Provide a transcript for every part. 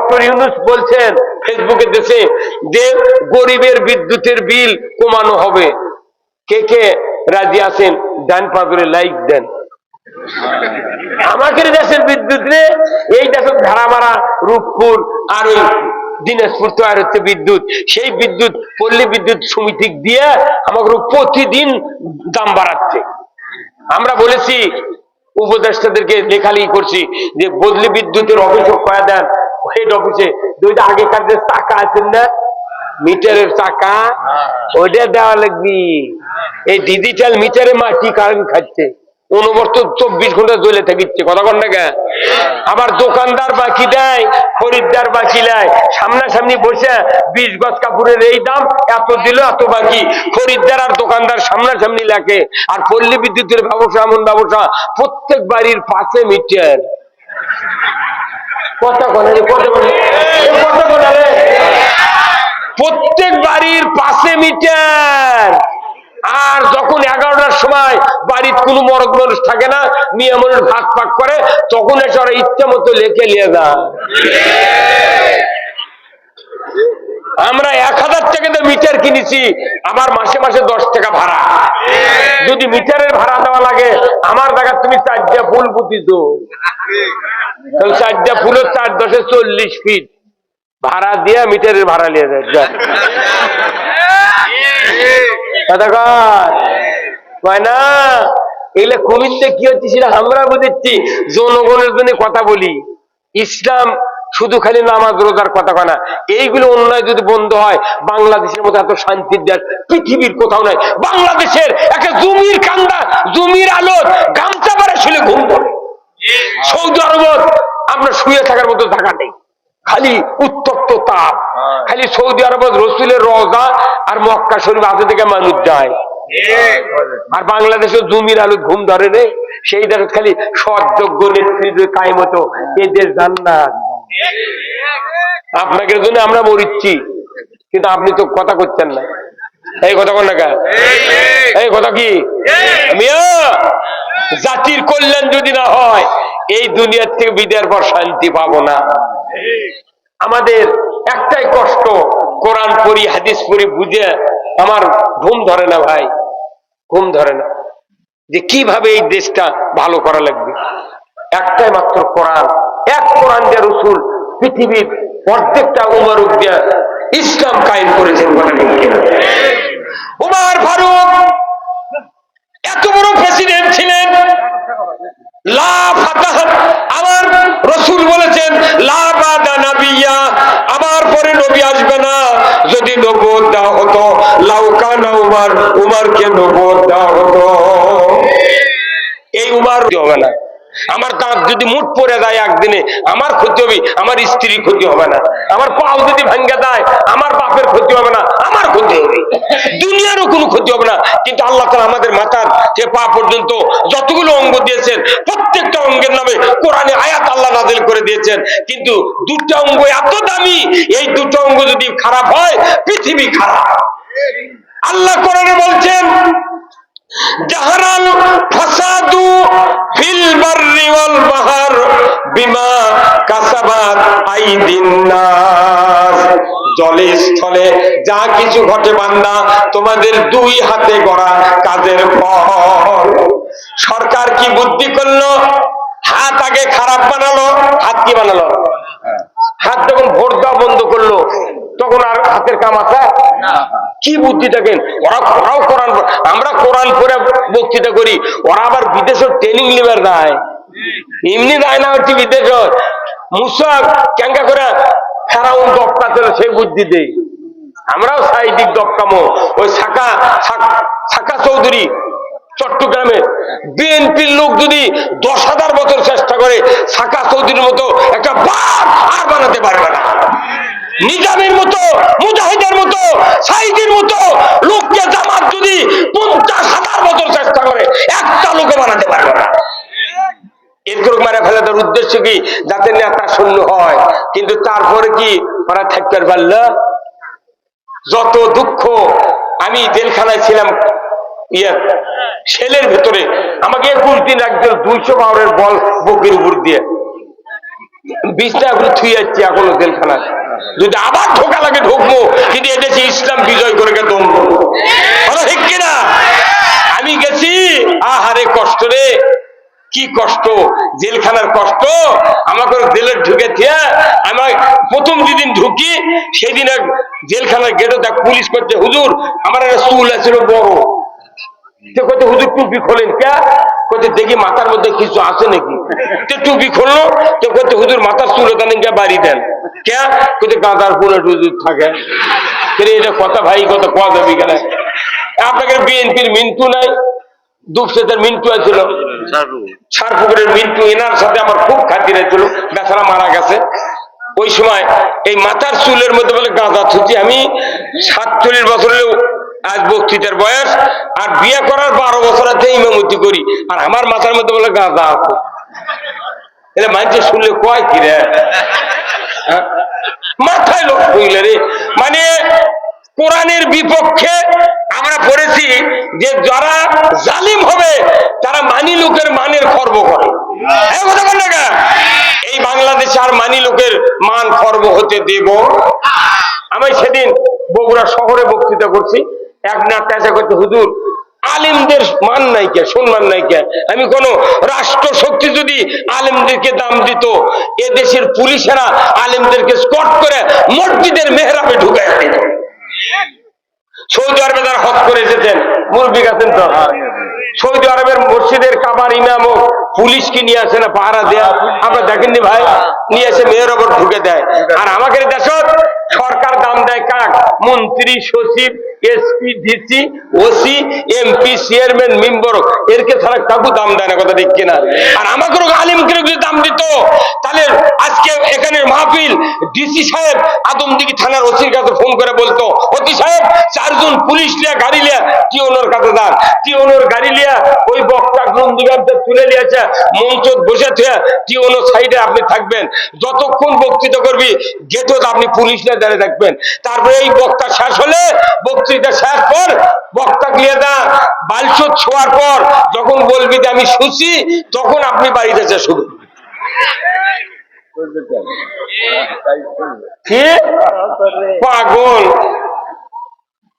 Doctor Yunus বলছেন ফেসবুকে দেশে যে গরিবের বিদ্যুতের বিল কমানো হবে। কে কে রাজি আছেন ডান পা করে লাইক দেন। আমাদের দেশের বিদ্যুৎ রে, এই দেশের ধারামারা রূপপুর আর ওই দিনাজপুর তৈরি হচ্ছে বিদ্যুৎ, সেই বিদ্যুৎ পল্লী বিদ্যুৎ সমিতি দিয়ে আমাকে প্রতিদিন দাম বাড়াচ্ছে। আমরা বলেছি উপদেষ্টাদেরকে লেখালেখি করছি যে বদলি বিদ্যুতের অফিসে কয়া দেন, হেড অফিসে দুইটা আগেকার যে চাকা আছেন না মিটারের চাকা, ওইটা দেওয়া লাগবে। এই ডিজিটাল মিটারে মাটি কারেন্ট খাচ্ছে, অনবরত 24 ঘন্টা জ্বলে থাকিচ্ছে। কথা কন না কেন? আবার দোকানদার বাকি দেয়, খরিদ্দার বাকি নেয়। সামনাসামনি বসে 20 গজ কাপড়ের এই দাম এত দিল এত বাকি, খরিদ্দার আর দোকানদার সামনাসামনি লেখে। আর পল্লী বিদ্যুতের ব্যবসা এমন ব্যবসা, প্রত্যেক বাড়ির 5 মিটার। কথা বলে প্রত্যেক বাড়ির 5 মিটার। আর যখন 11টার সময় বাড়ির কোনো মরদ মানুষ থাকে না, মিয়া মানুষ ভাগ পাক করে, তখন এসে ওরা ইচ্ছা মতো লেখে নিয়ে যায়। আমরা 1000 টাকাতে মিটার কিনেছি, আবার মাসে মাসে 10 টাকা ভাড়া। যদি মিটারের ভাড়া দেওয়া লাগে, আমার দেখা তুমি 4টা ফুল পুঁতিত, 4টা ফুলের 4 10 40 ফিট ভাড়া দিয়ে মিটারের ভাড়া নিয়ে যায়। না এগুলো কমিতে কি হচ্ছে সেটা আমরা বুঝেছি, জনগণের জন্য কথা বলি। ইসলাম শুধু খালি নামাজ রোজার কথা কয় না, এইগুলো অন্যায় যদি বন্ধ হয়, বাংলাদেশের মতো এত শান্তির দেশ পৃথিবীর কোথাও নাই। বাংলাদেশের একটা জমির কান্দা, জমির আলো গামছা পারে শুলে ঘুম পড়ে। সৌদি আরব আমরা শুয়ে থাকার মতো জায়গা নেই, খালি উত্তপ্ত তাপ। খালি সৌদি আরব রসুলের রওজা আর মক্কা শরীফ আজে থেকে মানুষ যায়। আর বাংলাদেশের জমির আলো ঘুম ধরে রে, সেই দেশে খালি সৎযোগ্য নেতৃত্ব কায়েমত, এই দেশ জান্নাত। আপনাকে জন্য আমরা মরিচ্ছি, কিন্তু আপনি তো কথা করছেন না। এই কথা কোন না, এই কথা কি জাতির কল্যাণ যদি না হয়, এই দুনিয়ার থেকে বিদায়ের পর শান্তি পাবো না। আমাদের একটাই কষ্ট, কোরআন পড়ি হাদিস পড়ি বুঝে আমার ঘুম ধরে না ভাই, ঘুম ধরে না যে কিভাবে এই দেশটা ভালো করা লাগবে। একটাই মাত্র কোরআন, এক কোরআন যে রসুল পৃথিবীর অর্ধেকটা উমর দিয়ে ইসলাম কায়েম করেছেন। উমর ফারুক এত বড় প্রেসিডেন্ট ছিলেন, লা ফাতাহ, আমার রসুল বলেছেন লা বাদা নাবিয়্যা, আমার পরে নবী আসবে না। যদি নবুয়ত দেওয়া হতো, লাউ কানা উমর, উমরকে নবুয়ত দেওয়া হতো। এই উমর হবে না। আমার দাঁত যদি মুঠ পড়ে যায় একদিনে, আমার ক্ষতি হবে, আমার স্ত্রীর ক্ষতি হবে না। আমার পাও যদি ভাঙ্গা দেয়, আমার বাপের ক্ষতি হবে না, আমার ক্ষতি হবে। দুনিয়ারও কোনো ক্ষতি হবে না। কিন্তু আল্লাহ তাআলা আমাদের মাথার যে পা পর্যন্ত যতগুলো অঙ্গ দিয়েছেন, প্রত্যেকটা অঙ্গের নামে কোরআনে আয়াত আল্লাহ নাযিল করে দিয়েছেন। কিন্তু দুটো অঙ্গ এত দামি, এই দুটো অঙ্গ যদি খারাপ হয়, পৃথিবী খারাপ। আল্লাহ কোরআনে বলছেন জাহারাল ফাসাদু ফিল বাররি ওয়াল বাহর বিমা কাসাবাত আইদিন নাস, জলে স্থলে যা কিছু ঘটে বান্দা, তোমাদের 2 হাতে গড়া কাজের ফল। সরকার কি বুদ্ধি করলো? হাত আগে খারাপ বানালো। হাত কি বানালো? হাত যখন ভোট দেওয়া বন্ধ করলো, তখন আর হাতের কাম আছে? কি বুদ্ধি থাকেন ওরাও কোরআন, আমরা কোরআন পড়ে বক্তৃতা করি, ওরা আবার বিদেশের ট্রেনিং লিবার যায়। এমনি যায় না হচ্ছে বিদেশ মুসা ক্যাঙ্কা করে ফেরাউন দপ্তা চলে, সেই বুদ্ধি দেই। আমরাও সাইদিক দপ্তামো। ওই সাকা চৌধুরী চট্টগ্রামে বিএনপির লোক যদি 10,000 বছর চেষ্টা করে, সাকা চৌধুরীর মতো একটা বাপ আর বানাতে পারবে না। নিজামের মতো, মুজাহিদের মতো, সাইদির মতো লোককে জামাত যদি 50,000 বছর চেষ্টা করে, একটা লোকে বানাতে পারবে না। এরকম মারা ফেলে তার উদ্দেশ্য কি? যাতে নেতা শূন্য হয়। কিন্তু তারপরে কি ওরা থাকতে পারলো? যত দুঃখ। আমি জেলখানায় ছিলাম, সেলের ভেতরে আমাকে 21 দিন একজন 200 পাউন্ডের বল বুকের উপর দিয়ে বিছনা করে থুই যাচ্ছি এখনো জেলখানায়। যদি আবার ঢোকা লাগে ঢুকবো, কিন্তু এদেশে ইসলাম বিজয় করে গে দম ঠিক কিনা। আমি গেছি, আহারে কষ্ট রে, কি কষ্ট, জেলখানার কষ্ট। আমাকে জেলের ঢুকে থিয়া আমার প্রথম যেদিন ঢুকি সেদিন এক জেলখানার গেটে দেখ পুলিশ করছে, হুজুর আমার একটা চুল আছিল বড়। কত হুজুর টুপি খোলেন কে? কত দেখি মাথার মধ্যে কিছু আছে নাকি। টুপি খুললো তো কত হুজুর মাথার চুল কে বাড়ি দেন কে? কত গাঁদার ফুলের হুজুর থাকে। এটা কথা ভাই, কত কোয়া যাবি কেন? আপনাকে বিএনপির মিন্টু নাই, দুপসেতের মিন্টু ছিল, সারপুকুরের মিন্টু, এনার সাথে আমার খুব খাতির ছিল, বেচারা মারা গেছে। ওই সময় এই মাথার চুলের মধ্যে বলে গাঁদা থুতি। আমি 47 বছরেও আজ বক্তৃতার বয়স, আর বিয়ে করার 12 বছর আছে ইমামতি করি, আর আমার মাথার মধ্যে বলে গাঁদা আছে। এটা মানুষের শুনলে কয় কি রে, মাথায় লোক হইলে রে। মানে কোরআনের বিপক্ষে আমরা পড়েছি যে যারা জালিম হবে তারা মানি লোকের মানের খর্ব করে। এই বাংলাদেশে আর মানি লোকের মান খর্ব হতে দেব। আমি সেদিন বগুড়া শহরে বক্তৃতা করছি, এক নেতা এসে করতে, হুজুর আলিমদের মান নাই কে, সম্মান নাই কে? আমি কোন রাষ্ট্র শক্তি যদি আলিমদেরকে দাম দিত, এ দেশের পুলিশেরা আলিমদেরকে স্কট করে মসজিদের মেহরাবে ঢুকাই দিত। সৌদি আরবে যারা হজ করে এসেছেন, মুরব্বী আছেন তো, সৌদি আরবের মসজিদের কাবার ইমাম পুলিশকে নিয়ে আসে না পাহারা দেয়া, আপনারা দেখেননি ভাই? নিয়ে এসে মেয়ের ওপর ঢুকে দেয়। আর আমাদের দেশ সরকার দাম দেয় কাক? মন্ত্রী, সচিব, SP, DC, OC, MP, chairman, member, এরকে ছাড়া কাকু দাম দেয় না, কথা ঠিক কিনা? আর আমাকে আলিমকে যদি দাম দিত, তাহলে আজকে এখানে মাহফিল ডিসি সাহেব আদমদিঘি থানার ওসির কাছে ফোন করে বলতো, ওসি সাহেব 4 জন পুলিশ লিয়া গাড়ি লিয়া টিওনোর কাছে যান। টিওনোর গাড়ি লিয়া ওই বক্তা গ্রন্থিগারটা তুলে নিয়েছে, মঞ্চ বসে থেকে টিওনো সাইডে আপনি থাকবেন, যতক্ষণ বক্তৃতা করবি গেটত আপনি পুলিশ লিয়া দাঁড়িয়ে থাকবেন। তারপরে এই বক্তা শেষ হলে, বক্তৃতা শেষ পর বক্তা লিয়ে দা বালচত ছোঁয়ার পর যখন বলবি যে আমি শুছি, তখন আপনি বাড়িতে যা শুরু। পাগল।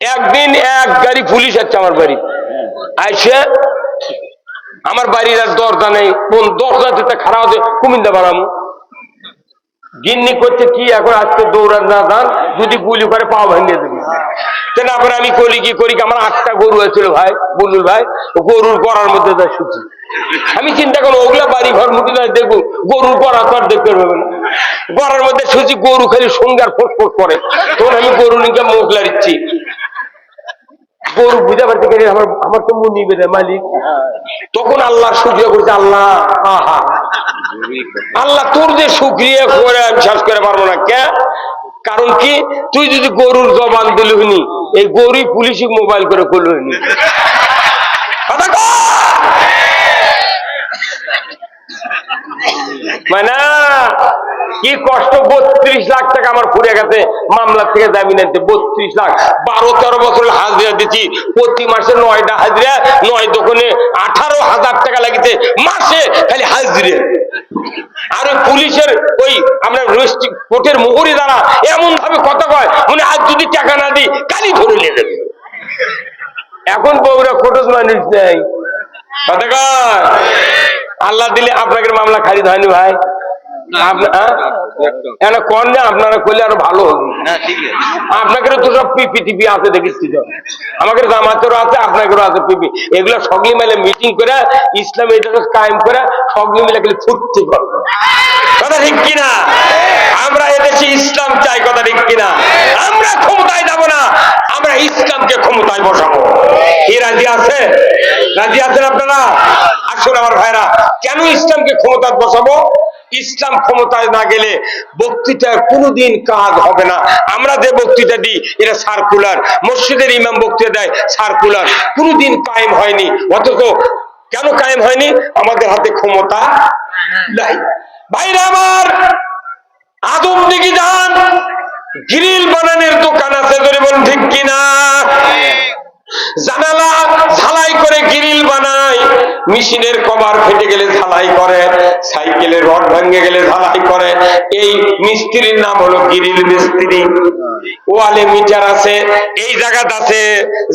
একদিন এক গাড়ি পুলিশ আসছে আমার বাড়ি, আইসে আমার বাড়ির আর দরজা নেই, কোন দরজা দিতে খারাপ হচ্ছে কুমিন্দা বাড়ানো গিন্নি করছে কি, এখন আজকে দৌড়ান না দান, যদি গুলি করে পাও ভেঙে দেবে। তারপরে আমি করি কি করি, আমার 8টা গরু হয়েছিল ভাই, বুলুল ভাই, গরুর গড়ার মধ্যে যা শুছি। আমি চিন্তা করবো ওগুলা বাড়ি ঘর মুখে দেখবো, গরুর গড়া তো আর দেখতে পাবে না। গড়ার মধ্যে শুছি, গরু খালি সঙ্গার ফোট করে, তখন আমি গরু নিকে মুখ লাড়িচ্ছি। গরু বুঝা পারতে গেলে আমার তো মন নিবে মালিক। তখন আল্লাহ শুক্রিয়া করছে, আল্লাহ আল্লাহ তোর যে শুক্রিয়া করে আমি শেষ করে পারবো না। কে? কারণ কি, তুই যদি গরুর জবান দিলি হইনি, এই গরুই পুলিশ মোবাইল করে করলো হইনি। মানে কি কষ্ট, 32 লাখ টাকা আমার ফুরে গেছে মামলার থেকে জামিন আনতে। 32 লাখ, 12-13 বছর হাজিরা দিচ্ছি, প্রতি মাসে 9টা হাজিরা, 9 দোকানে 18,000 টাকা লাগিতে মাসে খালি হাজিরে। আর ওই পুলিশের ওই আমরা কোর্টের মোহরি দ্বারা এমন ভাবে কথা কয়, মানে আজ যদি টাকা না দিই কালি ধরে নিয়ে যাবে। এখন বউরা কোর্টের মানুষ নেই, কথা কয়। আল্লাহ দিলে আপনাকে মামলা খারিজ হয়নি ভাই, কন না আপনারা করলে আরো ভালো হবে। আপনাকে তো সব পিপি টিপি আছে দেখেছি, তো আমাদের জামাতেরও আছে, আপনাদেরও আছে পিপি। এগুলো সবই মিলে মিটিং করে ইসলাম এটাকে কায়েম করে সবই মিলে গেলে ফুটতে পারবে, কথা ঠিক কিনা? আমরা এদেশে ইসলাম চাই, কথা ঠিক কিনা? আমরা ক্ষমতায় যাবো না, আমরা ইসলামকে ক্ষমতায় বসাবো। কি রাজি আছে? রাজি আছেন আপনারা? আসুন আমার ভাইরা, কেন ইসলামকে ক্ষমতায় বসাবো? ইসলাম ক্ষমতায় না গেলে বক্তৃতার কোনোদিন কাজ হবে না। আমরা যে বক্তৃতা দিই এটা সার্কুলার, মসজিদের ইমাম বক্তৃতা দেয় সার্কুলার, কোনোদিন কায়েম হয়নি। অথচ কেন কায়েম হয়নি? আমাদের হাতে ক্ষমতা নাই। ভাইরা আমার, আদমদিঘি যান, গ্রিল বানানোর দোকান আছে, ধরে বলুন ঠিক কিনা? জানালা ঝালাই করে গ্রিল বানায়, মেশিনের কভার ফেটে গেলে ঝালাই করে, সাইকেলের রড ভেঙে গেলে ঝালাই করে। এই মিস্ত্রির নাম হলো গ্রিল মিস্ত্রি। ওয়ালে মিটার আছে, এই জায়গাতে আছে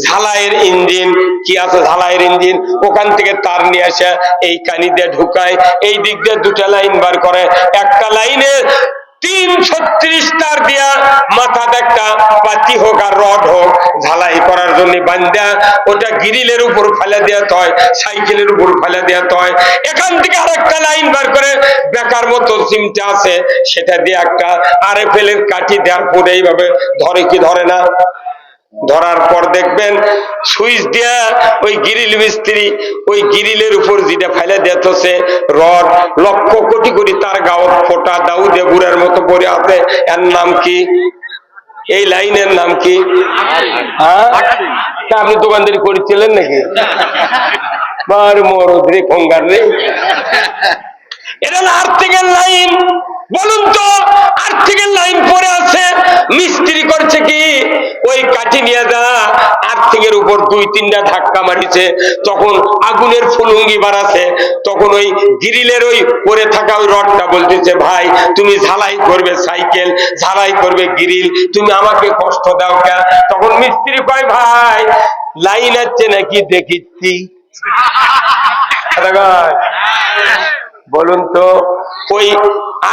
ঝালাইয়ের ইঞ্জিন। কি আছে? ঝালাইয়ের ইঞ্জিন। ওখান থেকে তার নিয়ে আসে এই কানি দিয়ে ঢুকায়, এই দিক দিয়ে দুটা লাইন বার করে, একটা লাইনে 336 তার দিয়া মাথাতে একটা পাতি হোক আর রড হোক ঝালাই করার জন্য বান্ধা ওটা গ্রিলের উপর ফেলে দেওয়া হয়, সাইকেলের উপর ফেলে দেওয়া হয়। এখান থেকে আরেকটা লাইন বার করে বেকার মতো চিমটা আছে সেটা দিয়ে একটা RFL এর কাঠি দেওয়ার পরে এইভাবে ধরে কি ধরে না? ধরার পর দেখবেন সুইচ দিয়া ওই গ্রিল মিস্ত্রি ওই গ্রিলের উপর যেটা ফেলে দিতেছে রড, লক্ষ কোটি কোটি তার গাও ফোটা দাউদে বুড়ার মতো পড়ে আছে। এর নাম কি? এই লাইনের নাম কি? হ্যাঁ, আপনি দোকানদারি করেছিলেন নাকি? মরদ রে খঙ্গার রে, এটা আর্থিকের লাইন। বলুন তো, আর্থিকের লাইন পরে আছে, মিস্ত্রি করছে কি ওই কাঠি নিয়ে যা আর্থিকের উপর 2-3টা ধাক্কা মারিছে, তখন আগুনের ফুলুঙ্গি বাড়াছে, তখন ওই গ্রিলের ওই পরে থাকা ওই রডটা বলতেছে ভাই তুমি ঝালাই করবে সাইকেল, ঝালাই করবে গ্রিল, তুমি আমাকে কষ্ট দাও কে? তখন মিস্ত্রি কয় ভাই লাইন আছে নাকি দেখিচ্ছি। বলুন তো, ওই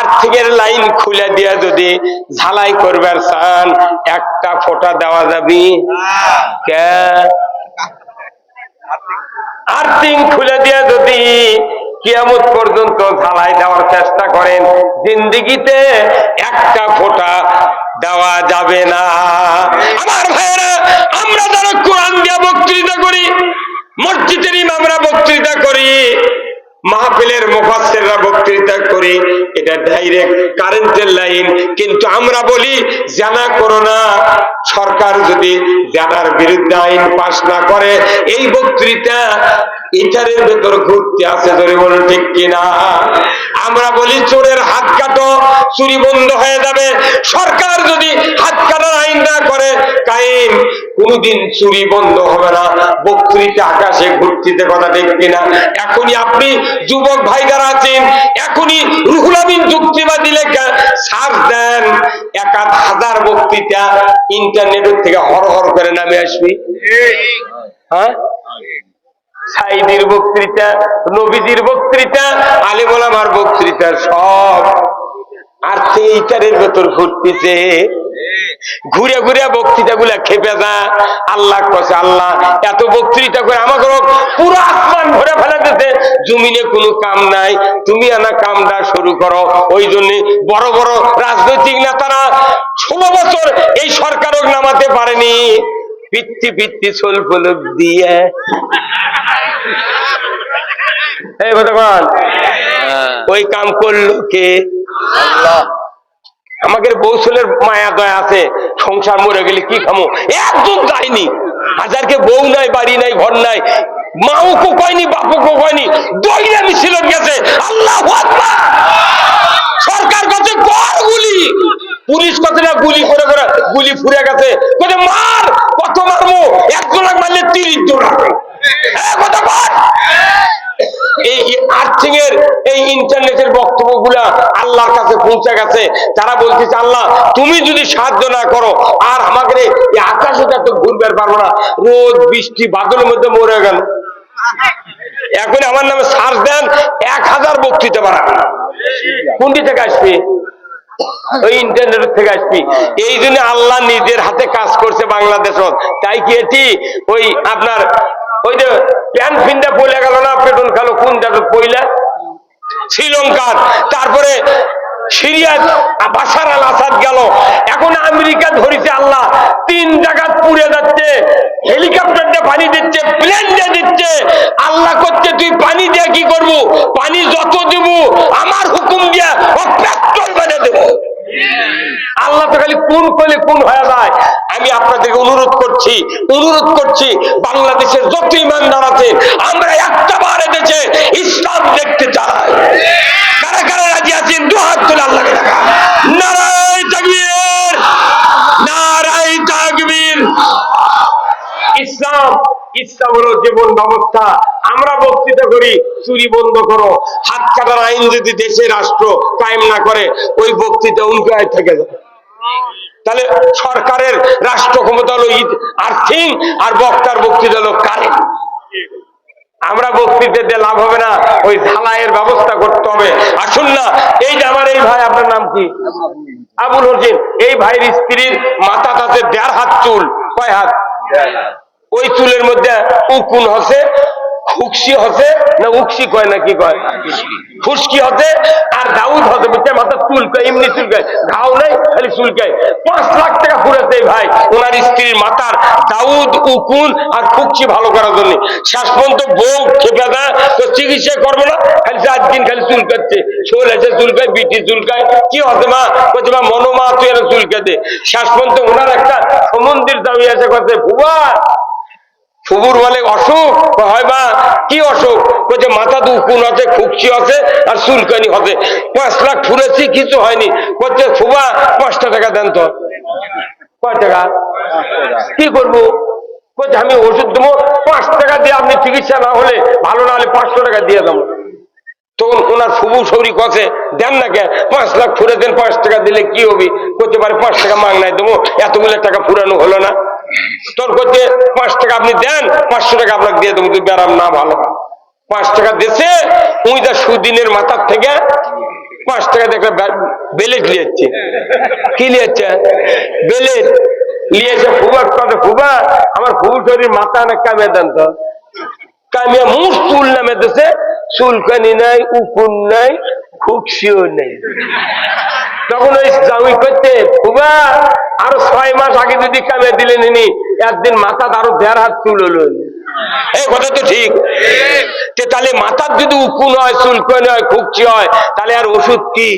আর্থিকের লাইন খুলে দিয়া যদি ঝালাই করবার চান একটা ফোঁটা দেওয়া যাবে? আর্থিং খুলে দিয়া যদি কিয়ামত পর্যন্ত ঝালাই দেওয়ার চেষ্টা করেন জিন্দেগিতে একটা ফোঁটা দেওয়া যাবে না। আমার ভাইয়েরা, আমরা যারা কোরআন দিয়ে বক্তৃতা করি, মসজিদের ইমামরা বক্তৃতা করি, মাহফিলের মুফাসসিররা বক্তৃতা করি, এটা ডাইরেক্ট কারেন্টের লাইন। কিন্তু আমরা বলি জানা করো না। সরকার যদি জানার বিরুদ্ধে আইন পাস না করে এই বক্তৃতা ইটারের ভেতর ঘুরতে আছে, ধরে বলুন ঠিক কিনা? আমরা বলি চোরের হাত কাটো, চুরি বন্ধ হয়ে যাবে। সরকার যদি হাত কাটার আইন না করে কায়েম, কোনদিন চুরি বন্ধ হবে না। বক্তৃতা আকাশে ঘুরতে, কথা ঠিক কিনা? এখনই আপনি যুবক ভাই যারা আছেন, এখনই রুহুল আমিন যুক্তিবাদী লেখা সার্চ দেন, 1000 বক্তৃতা ইন্টারনেটের থেকে হর করে নামে আসবি। হ্যাঁ, সাইদির বক্তৃতা, নবীজির বক্তৃতা, আলেম ওলামার বক্তৃতা সব আর এইটারের ভেতর ঘুরতেছে। ঘুরে ঘুরে বক্তৃতা গুলা খেপে যা। আল্লাহ কছে আল্লাহ এত বক্তৃতা করে আমাকে পুরো আসমান ভরে ফেলাতেছে, জমিনে কোনো কাম নাই, তুমি আনা কামটা শুরু করো। ওই জন্য বড় বড় রাজনৈতিক নেতারা 16 বছর এই সরকারও নামাতে পারেনি, পিত্তি পিত্তি সোল ফলক দিয়ে। ওই কাম করলো কে? আল্লাহ। আমাদের বৌসলের মায়া দয়া আছে, সংসার মরে গেলে কি খামো, একদম যায়নি। হাজারকে বউ নাই, বাড়ি নাই, ঘর নাই, মাও কয়নি, বাপও কয়নি, দইরা মিছিল গেছে। আল্লাহু আকবার। সরকার কাছে গুলি, পুলিশ কতটা গুলি করে করে গুলি ফুরে গেছে, কত মার, কত মারবো, একজন মারলে 30 জন কথা বল। এই আর্থিং এর এই ইন্টারনেটের বক্তব্যগুলা আল্লাহর কাছে পৌঁছে গেছে। তারা বলতেছে আল্লাহ তুমি যদি সাহায্য না করো আর আমাদের এই আকাশে তো ঘুরবে পারবো না, রোদ বৃষ্টি বাদলের মধ্যে মরে গেল। এখন আমার নামে সার্চ দেন, 1000 বক্তৃতা বাড়ান। কোনটি থেকে আসবে? ওই ইন্টারনেট থেকে আসবি। এই জন্য আল্লাহ নিজের হাতে কাজ করছে বাংলাদেশ। তাই কি এটি ওই আপনার ওই যে প্যান ফিনটা পইলা গেল না, পেটন খালো কোন জায়গা পইলা? শ্রীলঙ্কার, তারপরে সিরিয়া বাশার আল আসাদ গেল, এখন আমেরিকা ধরেছে আল্লাহ 3 জায়গা পুড়ে যাচ্ছে, হেলিকপ্টার দিয়ে পানি দিচ্ছে, প্লেন দিয়ে দিচ্ছে। আল্লাহ করছে তুই পানি দিয়ে কি করবো? পানি যত দেব আমার হুকুম দিয়া ও পেট্রোল বানিয়ে দেবো। আল্লাহ তো খালি কোন করলে কোন হয়ে যায়। আমি আপনাদেরকে অনুরোধ করছি বাংলাদেশের যত ইমানদার আছে আমরা একটা বার দেশে ইসলাম দেখতে চাই। কারা কারা রাজি আছেন? 2 হাত তুলে আল্লাহকে দেখা। নারায়ে তাকবীর, নারায়ে তাকবীর। ইসলাম হলো জীবন ব্যবস্থা। আমরা বক্তৃতা করি চুরি বন্ধ করো, হাত কাটার আইন যদি দেশে রাষ্ট্র কায়েম না করে, ওই বক্তৃতা উনকায় থেকে যাবে। তাহলে সরকারের রাষ্ট্র ক্ষমতা হলো আর্থিং, আর বক্তার বক্তৃতা হলো কারেন্ট। আমরা বক্তৃতা দিয়ে লাভ হবে না, ওই ঢালাইয়ের ব্যবস্থা করতে হবে। আসুন না, এই যে আমার এই ভাই, আপনার নাম কি? আবুল হোসেন। এই ভাইয়ের স্ত্রীর মাথা তাতে 1.5 হাত চুল। কয় হাত? ওই চুলের মধ্যে উকুন হচ্ছে, খুকসি হচ্ছে, না উকসি কয় না কি কয়, খুশকি হচ্ছে, আর দাউদ হচ্ছে, বুঝতে মাথা চুলকায়, এমনি চুলকায়, ঘাও নেই, খালি চুলকায়। 5 লাখ টাকা পুরেছে ভাই ওনার স্ত্রীর মাথার দাউদ, উকুন আর খুকসি ভালো করার জন্য। শেষ পর্যন্ত বউ খেপে দেয়, তো চিকিৎসা করবো না, খালি 4 দিন খালি চুলকাচ্ছে, শোল এসে চুলকায়, বিটি চুলকায়। কি হচ্ছে মা? বলছে মা মনোমা তুই এর চুলকাতে। শেষ পর্যন্ত ওনার একটা সমন্দির দাবি আছে, করছে ফুবা, ফুবুর বলে অসুখ, হয় মা কি অসুখ? বলছে মাথা তো উকুন আছে, খুকসি আছে, আর চুলকানি হবে। 5 লাখ ফুরেছি, কিছু হয়নি। বলছে ফুবা 5টা টাকা দেন তো। কয় টাকা? কি করবো? বলছে আমি ওষুধ দেবো, 5 টাকা দিয়ে আপনি চিকিৎসা না হলে, ভালো না হলে 500 টাকা দিয়ে দেবো। তখন ওনার ফুবু সৌরি কছে দেন না কেন? 5 লাখ ফুরে দেন, 5 টাকা দিলে কি হবে? করতে পারে 5 টাকা মাংনায় দেবো, এতগুলো টাকা ফুরানো হলো না। তোর করতে 5 টাকা আপনি দেন, 500 টাকা আপনাকে দিয়ে দেবো, তুই ব্যারাম না ভালো। 5 টাকা দিয়েছে, উই যা সুদিনের মাথার থেকে 5 টাকা দেখে বেলেট লিয়েছে। কি লিয়েছে? বেলেট লিয়েছে। ফুবা কথা, ফুবা আমার ফুবু শরীর মাথা অনেক কামিয়ে দেন তো। কামিয়া মুখ চুল নামে দিছে, চুলকানি নাই, উকুন নাই, খুকসিও নেই। তখন ওই জামি করতে, ফুবা আরো 6 মাস আগে যদি কামিয়ে দিলেন, ইনি একদিন মাথা আরো 1.5 হাত চুল হলো। এই কথা তো ঠিক। তাহলে মাথার যদি উকুন হয়, চুলকানি হয়, খুকসি হয়, তাহলে আর ওষুধ কি?